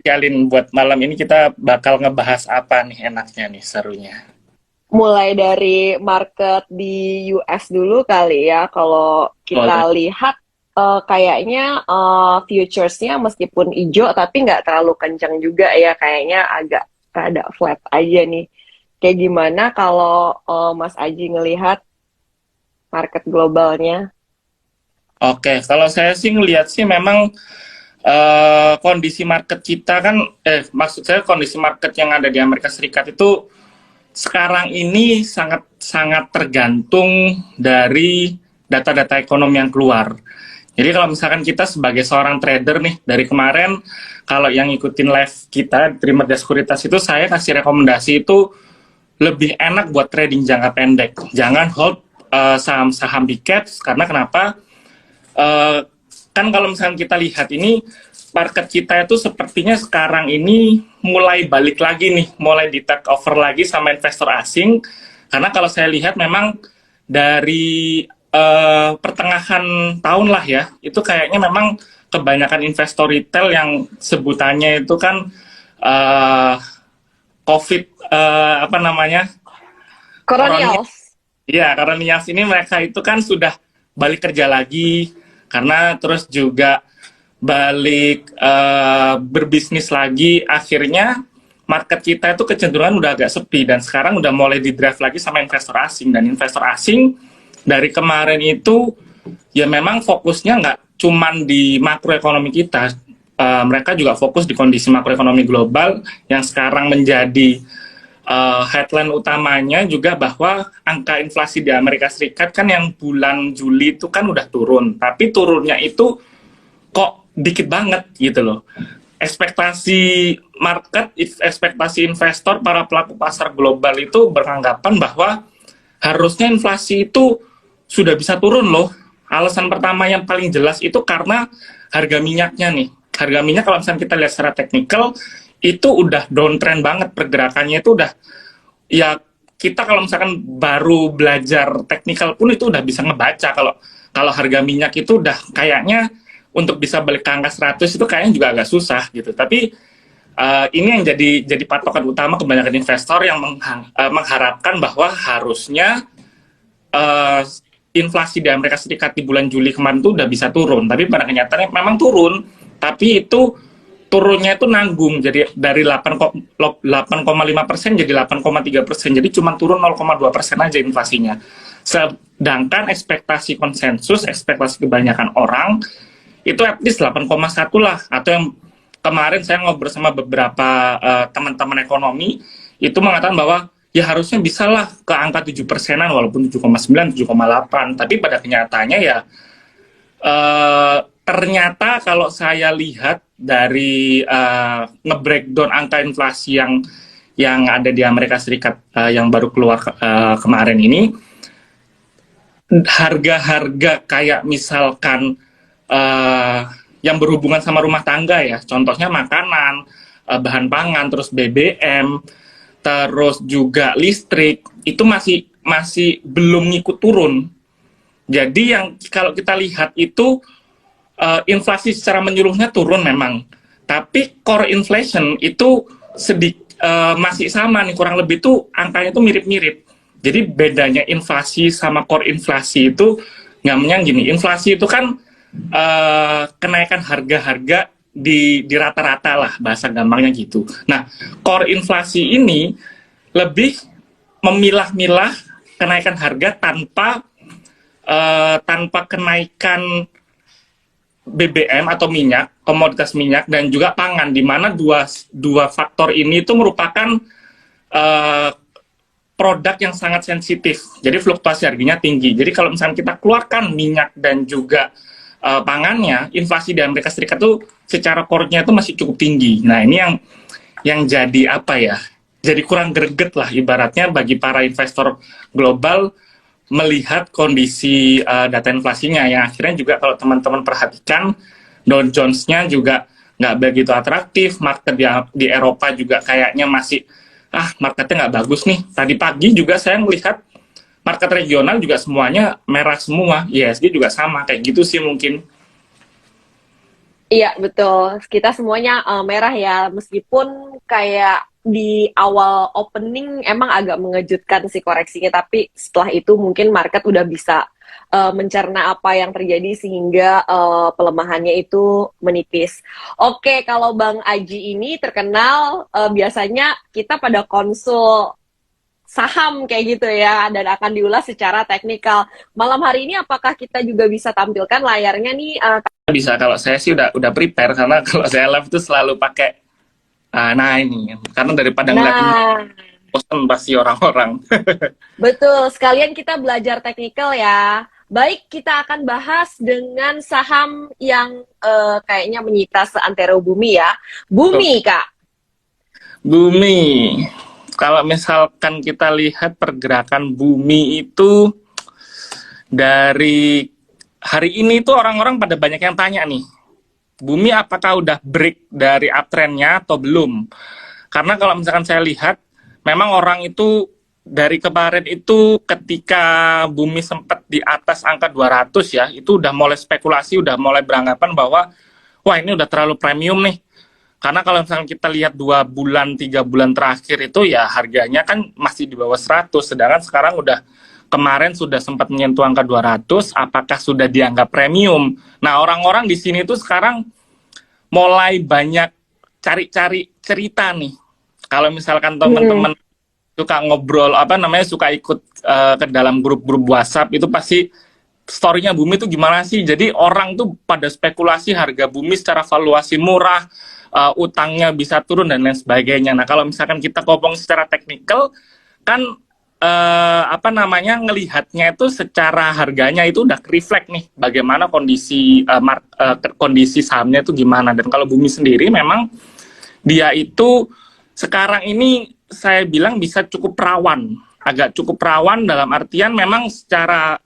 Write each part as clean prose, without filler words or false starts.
Jalin buat malam ini kita bakal ngebahas apa nih enaknya nih serunya. Mulai dari market di US dulu kali ya. Kalau Boleh. kita lihat kayaknya futuresnya meskipun hijau tapi nggak terlalu kencang juga ya. Kayaknya agak rada flat aja nih. Kayak gimana kalau Mas Aji ngelihat market globalnya? Oke, kalau saya sih ngelihat sih memang kondisi market kita kan, maksud saya kondisi market yang ada di Amerika Serikat itu sekarang ini sangat sangat tergantung dari data-data ekonomi yang keluar. Jadi kalau misalkan kita sebagai seorang trader nih dari kemarin, kalau yang ngikutin live kita terima sekuritas itu saya kasih rekomendasi itu lebih enak buat trading jangka pendek. Jangan hold saham-saham big caps karena kenapa? Uh, kan kalau misalnya kita lihat ini market kita itu sepertinya sekarang ini mulai balik lagi nih, mulai di take over lagi sama investor asing. Karena kalau saya lihat memang dari pertengahan tahun lah ya, itu kayaknya memang kebanyakan investor retail yang sebutannya itu kan uh, COVID apa namanya koronial. Colonials. Iya, karena Nias ini mereka itu kan sudah balik kerja lagi, karena terus juga balik berbisnis lagi. Akhirnya market kita itu kecenderungan udah agak sepi dan sekarang udah mulai di drive lagi sama investor asing. Dan investor asing dari kemarin itu ya memang fokusnya nggak cuman di makroekonomi kita, mereka juga fokus di kondisi makroekonomi global yang sekarang menjadi headline utamanya juga bahwa angka inflasi di Amerika Serikat kan yang bulan Juli itu kan udah turun, tapi turunnya itu kok dikit banget gitu loh. Ekspektasi market, ekspektasi investor, para pelaku pasar global itu beranggapan bahwa harusnya inflasi itu sudah bisa turun loh. Alasan pertama yang paling jelas itu karena harga minyaknya nih. Harga minyak kalau misalnya kita lihat secara teknikal itu udah downtrend banget, pergerakannya itu udah, ya kita kalau misalkan baru belajar teknikal pun itu udah bisa ngebaca kalau kalau harga minyak itu udah kayaknya untuk bisa balik ke angka 100 itu kayaknya juga agak susah gitu. Tapi ini yang jadi patokan utama kebanyakan investor yang mengharapkan bahwa harusnya uh, inflasi di Amerika Serikat di bulan Juli kemarin tuh udah bisa turun, tapi pada kenyataannya memang turun, tapi itu turunnya itu nanggung, jadi dari 8,5% jadi 8,3%, jadi cuma turun 0,2% aja inflasinya. Sedangkan ekspektasi konsensus, ekspektasi kebanyakan orang itu at least 8,1 lah, atau yang kemarin saya ngobrol sama beberapa teman-teman ekonomi itu mengatakan bahwa ya harusnya bisa lah ke angka 7%-an walaupun 7,9, 7,8, tapi pada kenyataannya ya ternyata kalau saya lihat dari nge-breakdown angka inflasi yang ada di Amerika Serikat yang baru keluar kemarin ini, harga-harga kayak misalkan yang berhubungan sama rumah tangga ya, contohnya makanan, bahan pangan, terus BBM, terus juga listrik, itu masih masih belum ngikut turun. Jadi yang kalau kita lihat itu inflasi secara menyeluruhnya turun memang, tapi core inflation itu masih sama nih, kurang lebih tuh angkanya tuh mirip-mirip. Jadi bedanya inflasi sama core inflasi itu namanya gini, inflasi itu kan kenaikan harga-harga di rata-rata lah, bahasa gampangnya gitu. Nah, core inflasi ini lebih memilah-milah kenaikan harga tanpa kenaikan BBM atau minyak, komoditas minyak dan juga pangan, di mana dua faktor ini itu merupakan uh, produk yang sangat sensitif. Jadi fluktuasi harganya tinggi. Jadi kalau misalnya kita keluarkan minyak dan juga pangannya, inflasi di Amerika Serikat tuh secara core-nya itu masih cukup tinggi. Nah, ini yang jadi apa ya? Jadi kurang greget lah ibaratnya bagi para investor global melihat kondisi data inflasinya, yang akhirnya juga kalau teman-teman perhatikan Dow Jones-nya juga nggak begitu atraktif, market di Eropa juga kayaknya masih marketnya nggak bagus nih. Tadi pagi juga saya melihat market regional juga semuanya merah semua, ISG juga sama, kayak gitu sih mungkin. Iya, betul. Kita semuanya merah ya, meskipun kayak di awal opening emang agak mengejutkan sih koreksinya, tapi setelah itu mungkin market udah bisa mencerna apa yang terjadi sehingga pelemahannya itu menipis. Oke, kalau Bang Aji ini terkenal biasanya kita pada konsul saham kayak gitu ya, dan akan diulas secara teknikal. Malam hari ini apakah kita juga bisa tampilkan layarnya nih? Bisa, kalau saya sih udah prepare, karena kalau saya live tuh selalu pakai nah ini, karena daripada ngeliatin Nah, bosen pasti orang-orang. betul, sekalian kita belajar teknikal ya. Baik, kita akan bahas dengan saham yang kayaknya menyita seantero bumi ya. Bumi, Kak. Bumi, kalau misalkan kita lihat pergerakan bumi itu dari hari ini tuh orang-orang pada banyak yang tanya nih, bumi apakah udah break dari uptrendnya atau belum? Karena kalau misalkan saya lihat, memang orang itu dari kemarin itu ketika bumi sempat di atas angka 200 ya, itu udah mulai spekulasi, udah mulai beranggapan bahwa wah ini udah terlalu premium nih. Karena kalau misalkan kita lihat 2 bulan, 3 bulan terakhir itu ya harganya kan masih di bawah 100, sedangkan sekarang udah kemarin sudah sempat menyentuh angka 200, apakah sudah dianggap premium? Nah, orang-orang di sini tuh sekarang mulai banyak cari-cari cerita nih. Kalau misalkan Hmm. teman-teman suka ngobrol, apa namanya, suka ikut ke dalam grup-grup WhatsApp, itu pasti story-nya bumi itu gimana sih? Jadi orang tuh pada spekulasi harga bumi secara valuasi murah, utangnya bisa turun dan lain sebagainya. Nah, kalau misalkan kita ngomong secara teknikal, kan apa namanya, ngelihatnya itu secara harganya itu udah reflect nih bagaimana kondisi kondisi sahamnya itu gimana. Dan kalau bumi sendiri memang dia itu sekarang ini saya bilang bisa cukup rawan, agak cukup rawan dalam artian memang secara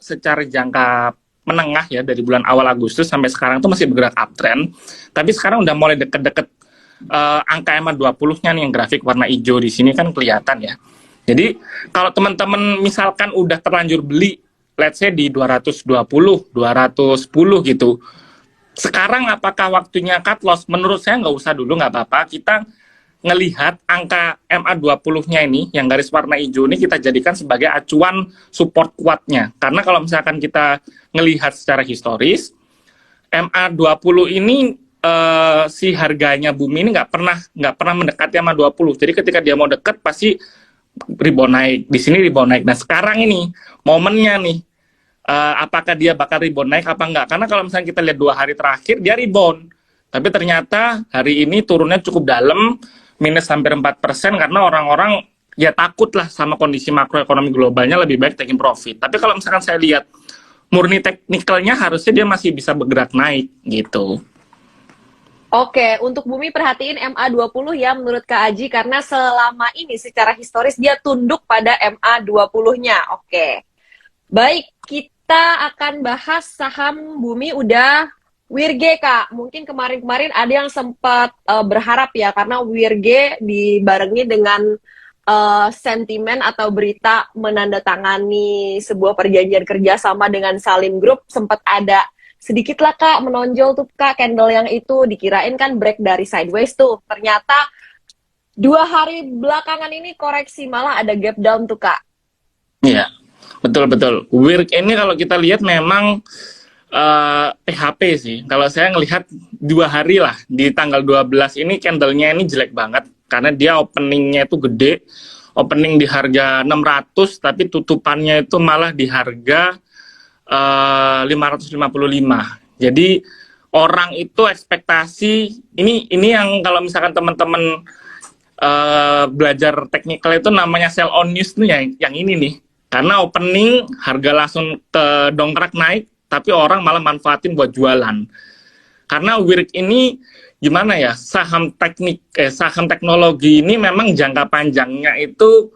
jangka menengah ya, dari bulan awal Agustus sampai sekarang itu masih bergerak uptrend, tapi sekarang udah mulai deket-deket angka EMA 20-nya nih, yang grafik warna hijau di sini kan kelihatan ya. Jadi kalau teman-teman misalkan udah terlanjur beli, let's say di 220, 210 gitu, sekarang apakah waktunya cut loss? Menurut saya nggak usah dulu, nggak apa-apa. Kita ngelihat angka MA20-nya ini, yang garis warna hijau ini, kita jadikan sebagai acuan support kuatnya. Karena kalau misalkan kita ngelihat secara historis, MA20 ini si harganya bumi ini nggak pernah mendekati MA20. Jadi ketika dia mau dekat pasti rebound naik. Di sini rebound naik. Nah sekarang ini momennya nih, apakah dia bakal rebound naik apa enggak? Karena kalau misalnya kita lihat 2 hari terakhir dia rebound, tapi ternyata hari ini turunnya cukup dalam, minus hampir 4%, karena orang-orang ya takut lah sama kondisi makroekonomi globalnya, lebih baik taking profit. Tapi kalau misalkan saya lihat murni teknikalnya, harusnya dia masih bisa bergerak naik gitu. Oke, untuk bumi perhatiin MA20 ya menurut Kak Aji, karena selama ini secara historis dia tunduk pada MA20-nya. Oke. Baik, kita akan bahas saham bumi udah Wirge, Kak. Mungkin kemarin-kemarin ada yang sempat berharap ya, karena Wirge dibarengi dengan sentimen atau berita menandatangani sebuah perjanjian kerjasama dengan Salim Group, sempat ada sedikit lah Kak menonjol tuh Kak candle yang itu, dikirain kan break dari sideways tuh. Ternyata 2 hari belakangan ini koreksi, malah ada gap down tuh Kak. Iya, betul-betul. Work ini kalau kita lihat memang PHP sih. Kalau saya ngelihat 2 hari lah, di tanggal 12 ini candlenya ini jelek banget, karena dia openingnya itu gede, opening di harga 600, tapi tutupannya itu malah di harga 555. Jadi orang itu ekspektasi, ini yang kalau misalkan teman-teman belajar teknikal itu namanya sell on news tuh, yang ini nih. Karena opening harga langsung dongkrak naik, tapi orang malah manfaatin buat jualan. Karena WIRK ini gimana ya, saham teknologi ini memang jangka panjangnya itu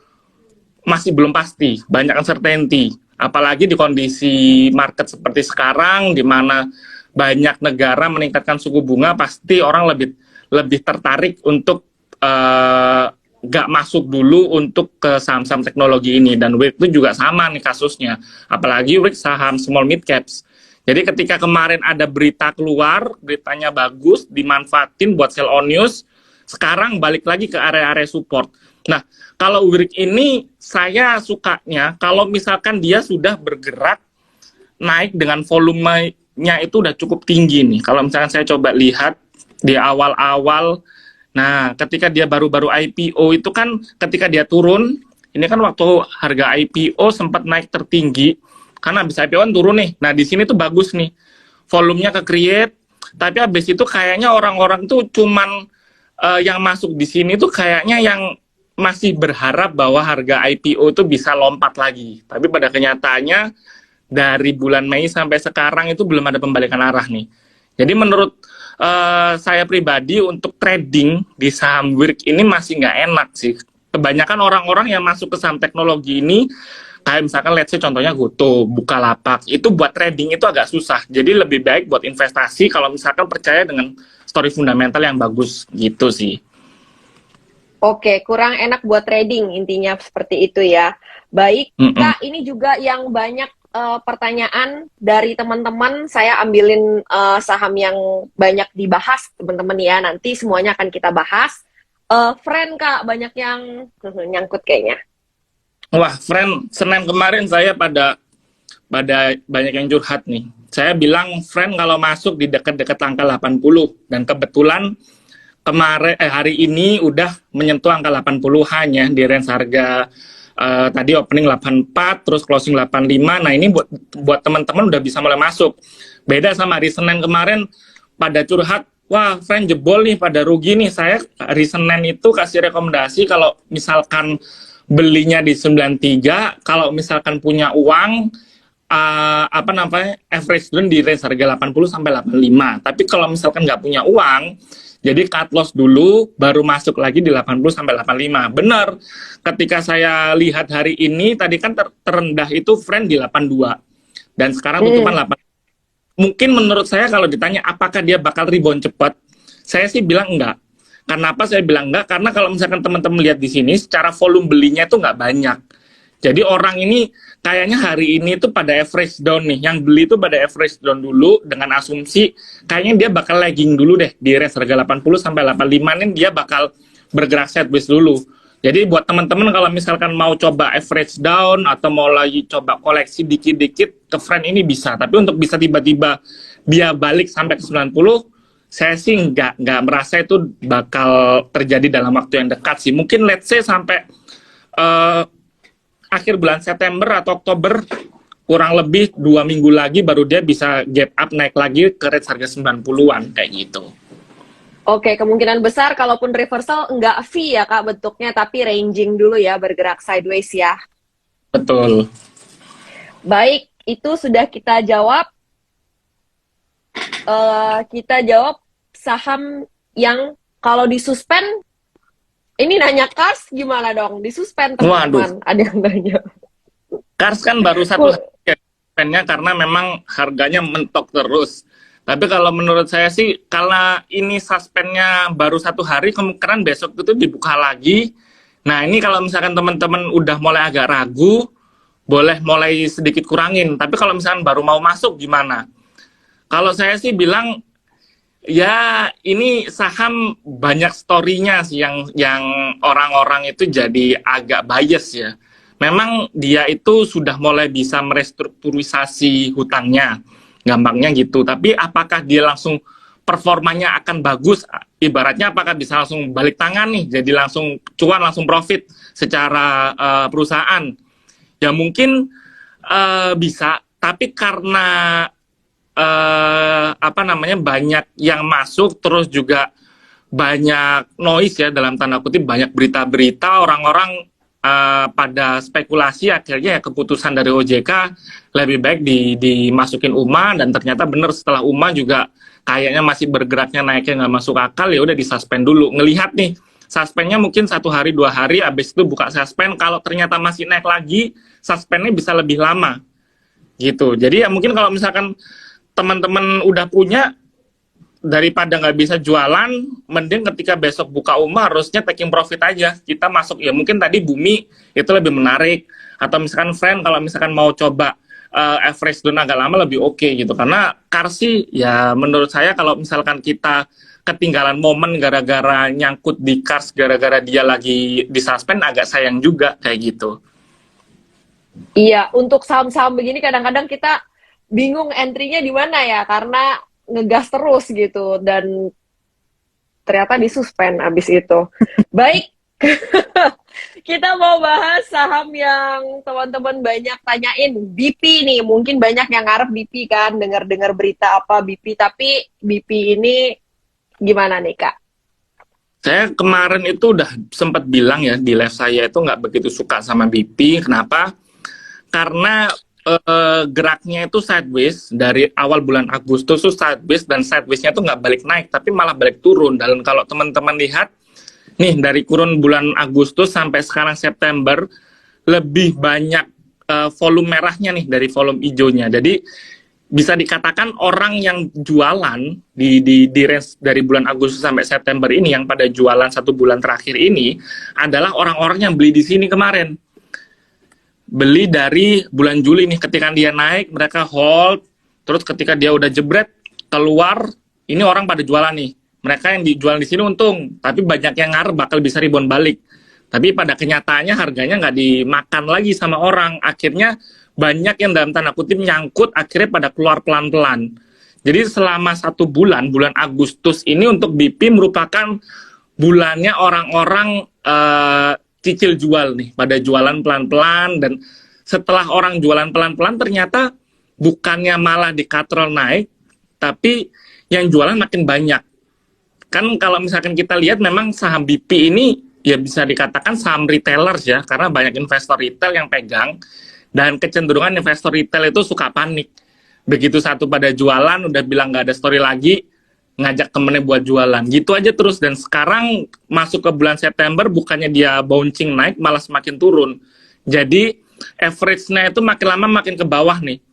masih belum pasti, banyak uncertainty. Apalagi di kondisi market seperti sekarang, di mana banyak negara meningkatkan suku bunga, pasti orang lebih lebih tertarik untuk nggak masuk dulu untuk ke saham-saham teknologi ini. Dan WIRK itu juga sama nih kasusnya, apalagi WIRK saham small mid caps. Jadi ketika kemarin ada berita keluar, beritanya bagus, dimanfaatin buat sell on news, sekarang balik lagi ke area-area support. Nah, kalau Wirik ini saya sukanya kalau misalkan dia sudah bergerak naik dengan volumenya itu udah cukup tinggi nih. Kalau misalkan saya coba lihat di awal-awal, nah ketika dia baru-baru IPO itu kan ketika dia turun, ini kan waktu harga IPO sempat naik tertinggi, karena habis IPO kan turun nih. Nah di sini tuh bagus nih, volumenya ke create, tapi habis itu kayaknya orang-orang tuh cuman yang masuk di sini tuh kayaknya yang masih berharap bahwa harga IPO itu bisa lompat lagi. Tapi pada kenyataannya dari bulan Mei sampai sekarang itu belum ada pembalikan arah nih. Jadi menurut saya pribadi untuk trading di saham Wirik ini masih nggak enak sih. Kebanyakan orang-orang yang masuk ke saham teknologi ini, kayak misalkan let's say contohnya Goto, Bukalapak, itu buat trading itu agak susah. Jadi lebih baik buat investasi kalau misalkan percaya dengan story fundamental yang bagus gitu sih. Oke, kurang enak buat trading, intinya seperti itu ya. Baik, Kak, ini juga yang banyak pertanyaan dari teman-teman. Saya ambilin saham yang banyak dibahas, teman-teman ya. Nanti semuanya akan kita bahas. Friend, Kak, banyak yang nyangkut kayaknya. Wah, friend, Senin kemarin saya pada banyak yang curhat nih. Saya bilang, friend kalau masuk di dekat-dekat angka 80, dan kebetulan kemarin hari ini udah menyentuh angka 80-an ya di range harga tadi opening 84 terus closing 85. Nah, ini buat teman-teman udah bisa mulai masuk. Beda sama hari Senin kemarin pada curhat, wah, friend jebol nih pada rugi nih. Saya hari Senin itu kasih rekomendasi kalau misalkan belinya di 93, kalau misalkan punya uang average down di range harga 80 sampai 85. Tapi kalau misalkan nggak punya uang, jadi cut loss dulu, baru masuk lagi di 80 sampai 85. Benar, ketika saya lihat hari ini, tadi kan terendah itu friend di 82. Dan sekarang tutupan 8. Mungkin menurut saya kalau ditanya apakah dia bakal rebound cepat, saya sih bilang enggak. Kenapa saya bilang enggak? Karena kalau misalkan teman-teman lihat di sini, secara volume belinya itu nggak banyak. Jadi orang ini kayaknya hari ini tuh pada average down nih. Yang beli tuh pada average down dulu dengan asumsi kayaknya dia bakal lagging dulu deh di range harga 80 sampai 85 nih dia bakal bergerak sideways dulu. Jadi buat teman-teman kalau misalkan mau coba average down atau mau lagi coba koleksi dikit-dikit ke friend ini bisa. Tapi untuk bisa tiba-tiba dia balik sampai ke 90, saya sih nggak merasa itu bakal terjadi dalam waktu yang dekat sih. Mungkin let's say sampai akhir bulan September atau Oktober, kurang lebih 2 minggu lagi baru dia bisa gap up naik lagi ke range harga 90-an kayak gitu. Oke, kemungkinan besar kalaupun reversal nggak V ya Kak bentuknya, tapi ranging dulu ya, bergerak sideways ya. Betul. Baik, itu sudah kita jawab. Kita jawab saham yang kalau disuspend. Ini nanya Kars gimana dong? Disuspend teman-teman. Ada yang nanya. Kars kan baru satu suspennya karena memang harganya mentok terus. Tapi kalau menurut saya sih, kalau ini suspennya baru 1 hari, kemungkinan besok itu dibuka lagi. Nah ini kalau misalkan teman-teman udah mulai agak ragu, boleh mulai sedikit kurangin. Tapi kalau misalkan baru mau masuk gimana? Kalau saya sih bilang, ya ini saham banyak story-nya sih yang orang-orang itu jadi agak bias ya. Memang dia itu sudah mulai bisa merestrukturisasi hutangnya, gampangnya gitu. Tapi apakah dia langsung performanya akan bagus? Ibaratnya apakah bisa langsung balik tangan nih, jadi langsung cuan, langsung profit secara perusahaan? Ya mungkin bisa, tapi karena banyak yang masuk, terus juga banyak noise ya, dalam tanda kutip banyak berita-berita, orang-orang pada spekulasi, akhirnya ya keputusan dari OJK lebih baik dimasukin UMA, dan ternyata benar setelah UMA juga kayaknya masih bergeraknya naiknya nggak masuk akal, ya udah disuspend dulu. Ngelihat nih suspendnya mungkin 1 hari 2 hari, habis itu buka suspend, kalau ternyata masih naik lagi suspendnya bisa lebih lama gitu. Jadi ya mungkin kalau misalkan teman-teman udah punya, daripada nggak bisa jualan, mending ketika besok buka UMA harusnya taking profit aja. Kita masuk ya mungkin tadi Bumi itu lebih menarik, atau misalkan friend kalau misalkan mau coba average down agak lama lebih oke gitu. Karena car sih ya menurut saya kalau misalkan kita ketinggalan momen gara-gara nyangkut di cars gara-gara dia lagi disuspend agak sayang juga kayak gitu. Iya, untuk saham-saham begini kadang-kadang kita bingung entry-nya di mana ya, karena ngegas terus gitu dan ternyata disuspend abis itu. Baik, kita mau bahas saham yang teman-teman banyak tanyain, BP nih. Mungkin banyak yang ngarep BP kan, dengar-dengar berita apa BP, tapi BP ini gimana nih Kak? Saya kemarin itu udah sempat bilang ya di live saya itu nggak begitu suka sama BP. Kenapa? Karena geraknya itu sideways dari awal bulan Agustus tuh sideways dan sidewaysnya tuh nggak balik naik tapi malah balik turun. Dan kalau teman-teman lihat nih dari kurun bulan Agustus sampai sekarang September lebih banyak volume merahnya nih dari volume hijaunya. Jadi bisa dikatakan orang yang jualan di range dari bulan Agustus sampai September ini yang pada jualan 1 bulan terakhir ini adalah orang-orang yang beli di sini kemarin. Beli dari bulan Juli nih ketika dia naik mereka hold, terus ketika dia udah jebret keluar ini orang pada jualan nih. Mereka yang dijual di sini untung, tapi banyak yang ngarep bakal bisa rebound balik. Tapi pada kenyataannya harganya nggak dimakan lagi sama orang. Akhirnya banyak yang dalam tanda kutip nyangkut, akhirnya pada keluar pelan-pelan. Jadi selama 1 bulan, bulan Agustus ini untuk BP merupakan bulannya orang-orang cicil jual nih, pada jualan pelan-pelan. Dan setelah orang jualan pelan-pelan ternyata bukannya malah dikatrol naik, tapi yang jualan makin banyak. Kan kalau misalkan kita lihat memang saham BP ini ya bisa dikatakan saham retailers ya, karena banyak investor retail yang pegang, dan kecenderungan investor retail itu suka panik. Begitu satu pada jualan, udah bilang nggak ada story lagi, ngajak temennya buat jualan. Gitu aja terus, dan sekarang masuk ke bulan September, bukannya dia bouncing naik, malah semakin turun. Jadi average-nya itu makin lama makin ke bawah nih.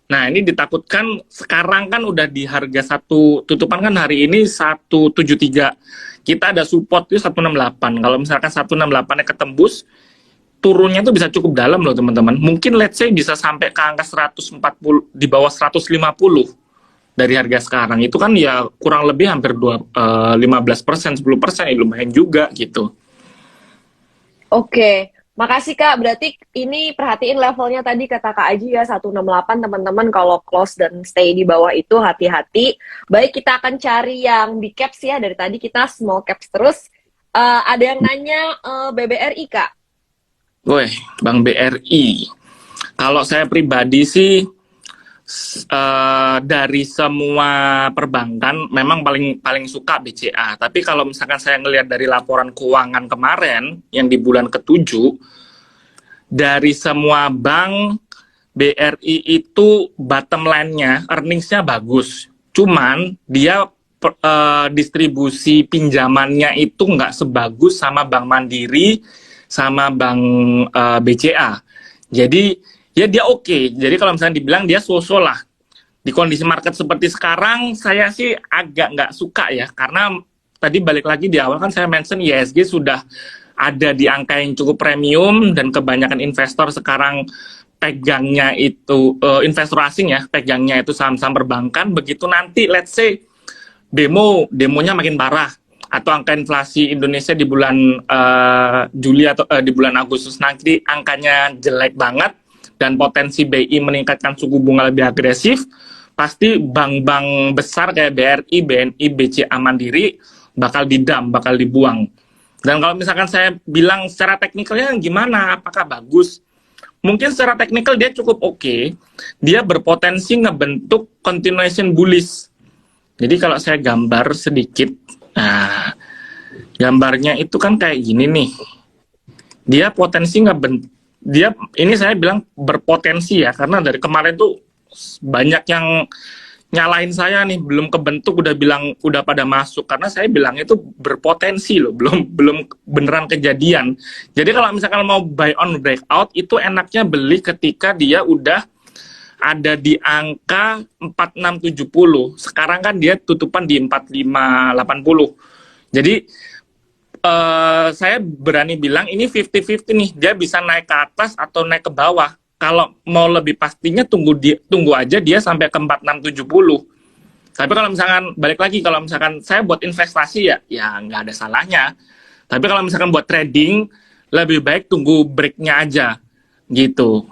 Nah, ini ditakutkan sekarang kan udah di harga tutupan kan hari ini 173. Kita ada support itu 168. Kalau misalkan 168-nya ketembus, turunnya itu bisa cukup dalam loh teman-teman. Mungkin let's say bisa sampai ke angka 140, di bawah 150 dari harga sekarang. Itu kan ya kurang lebih hampir 15%, 10%, ya lumayan juga gitu. Oke, makasih Kak. Berarti ini perhatiin levelnya tadi kata Kak Aji ya, 168 teman-teman, kalau close dan stay di bawah itu hati-hati. Baik, kita akan cari yang big caps ya. Dari tadi kita small caps terus. Ada yang nanya BBRI Kak. Woi, Bang BRI. Kalau saya pribadi sih dari semua perbankan memang paling suka BCA. Tapi kalau misalkan saya ngelihat dari laporan keuangan kemarin yang di bulan ke-7, dari semua bank BRI itu bottom line-nya, earnings-nya bagus. Cuman dia distribusi pinjamannya itu nggak sebagus sama Bank Mandiri sama Bank BCA. Jadi ya dia oke. Jadi kalau misalnya dibilang dia so-so lah. Di kondisi market seperti sekarang, saya sih agak nggak suka ya. Karena tadi balik lagi di awal kan saya mention ISG sudah ada di angka yang cukup premium, dan kebanyakan investor sekarang pegangnya itu, investor asing ya, pegangnya itu saham-saham perbankan. Begitu nanti let's say demonya makin parah, atau angka inflasi Indonesia di bulan Juli atau di bulan Agustus nanti angkanya jelek banget dan potensi BI meningkatkan suku bunga lebih agresif, pasti bank-bank besar kayak BRI, BNI, BCA, Mandiri bakal bakal dibuang. Dan kalau misalkan saya bilang secara teknikalnya gimana, apakah bagus? Mungkin secara teknikal dia cukup oke. Dia berpotensi ngebentuk continuation bullish. Jadi kalau saya gambar sedikit, nah, gambarnya itu kan kayak gini nih. Dia potensi dia ini saya bilang berpotensi ya, karena dari kemarin tuh banyak yang nyalain saya nih, belum kebentuk udah bilang udah pada masuk, karena saya bilang itu berpotensi loh, belum beneran kejadian. Jadi kalau misalkan mau buy on breakout itu enaknya beli ketika dia udah ada di angka 4670. Sekarang kan dia tutupan di 4580. Jadi saya berani bilang ini 50-50 nih. Dia bisa naik ke atas atau naik ke bawah. kalau mau lebih pastinya tunggu aja dia sampai ke 4670. Tapi kalau misalkan balik lagi, kalau misalkan saya buat investasi ya nggak ada salahnya. Tapi kalau misalkan buat trading lebih baik tunggu breaknya aja gitu.